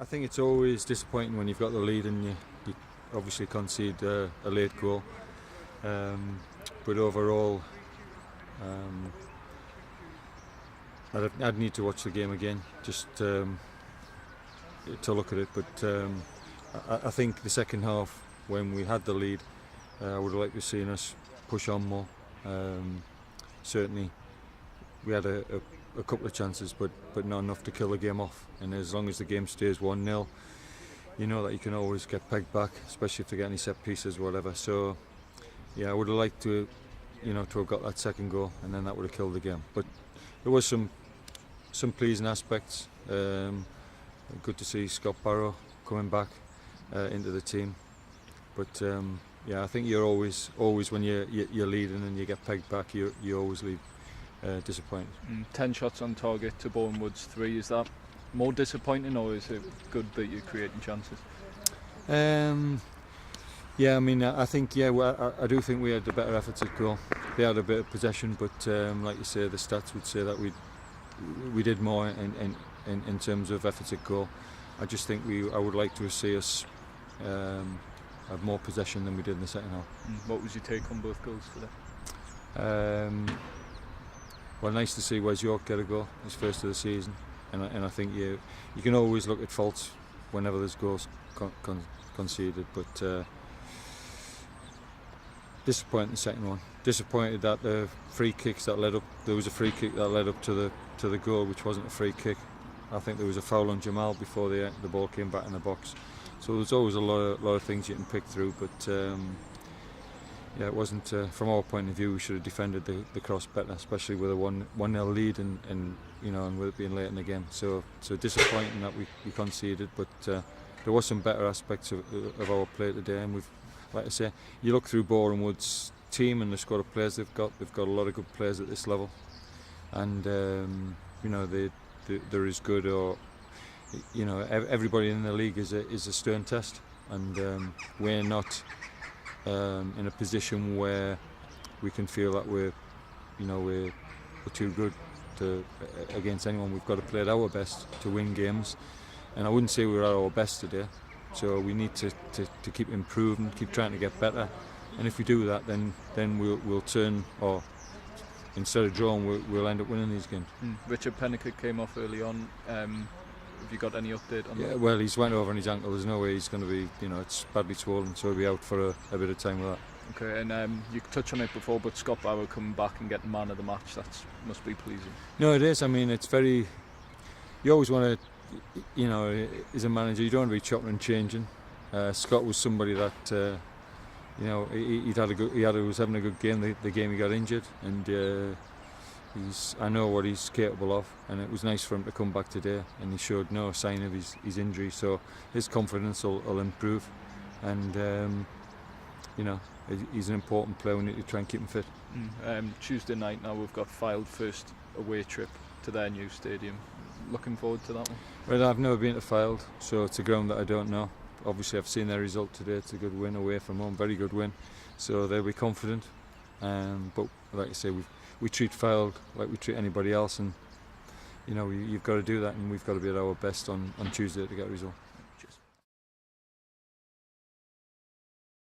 I think it's always disappointing when you've got the lead and you obviously concede a late goal. But overall, I'd need to watch the game again just to look at it. But I think the second half, when we had the lead, I would have liked to have seen us push on more. Certainly, we had a couple of chances, but not enough to kill the game off. And as long as the game stays 1-0, you know that you can always get pegged back, especially if they get any set pieces or whatever. So, yeah, I would have liked to have got that second goal, and then that would have killed the game. But there was some pleasing aspects. Good to see Scott Barrow coming back into the team. But yeah, I think you're always when you're leading and you get pegged back, you always leave disappointed. 10 shots on target to Boreham Wood's 3. Is that more disappointing, or is it good that you're creating chances? Yeah, I mean, I think I do think we had the better efforts at goal. They had a bit of possession, but like you say, the stats would say that we did more in terms of efforts at goal. I just think I would like to see us have more possession than we did in the second half. What was your take on both goals today? Well, nice to see Wes York get a goal, his first of the season, and I think you can always look at faults whenever there's goals conceded, but disappointing the second one. Disappointed that the free kicks that led up. There was a free kick that led up to the goal, which wasn't a free kick. I think there was a foul on Jamal before the ball came back in the box. So there's always a lot of things you can pick through, but yeah, it wasn't. From our point of view, we should have defended the cross better, especially with a 1-0 lead and with it being late in the game. So disappointing that we conceded, but there was some better aspects of our play today, and like I say, you look through Boreham Wood's team and the squad of players they've got a lot of good players at this level, and they're as good, or everybody in the league is a stern test, and we're not in a position where we can feel that we're too good against anyone. We've got to play at our best to win games, and I wouldn't say we're at our best today. So we need to keep improving, keep trying to get better, and if we do that, then we'll turn, or instead of drawing, we'll end up winning these games. Richard Pennicock came off early on. Have you got any update on that? Yeah, well, he's went over on his ankle. There's no way he's going to be, it's badly swollen, so he'll be out for a bit of time with that. Okay, and you touched on it before, but Scott Barrow coming back and getting man of the match, that must be pleasing. No, it is. I mean, it's very. You always want to. As a manager, you don't want to be chopping and changing. Scott was somebody that, he was having a good game. The game he got injured, and I know what he's capable of. And it was nice for him to come back today, and he showed no sign of his injury. So his confidence will improve, and he's an important player. We need to try and keep him fit. Tuesday night now we've got Fylde first away trip to their new stadium. Looking forward to that one? Well, I've never been to Fylde, so it's a ground that I don't know. Obviously, I've seen their result today. It's a good win away from home, very good win. So they'll be confident. But like I say, we treat Fylde like we treat anybody else, and you've got to do that, and we've got to be at our best on Tuesday to get a result.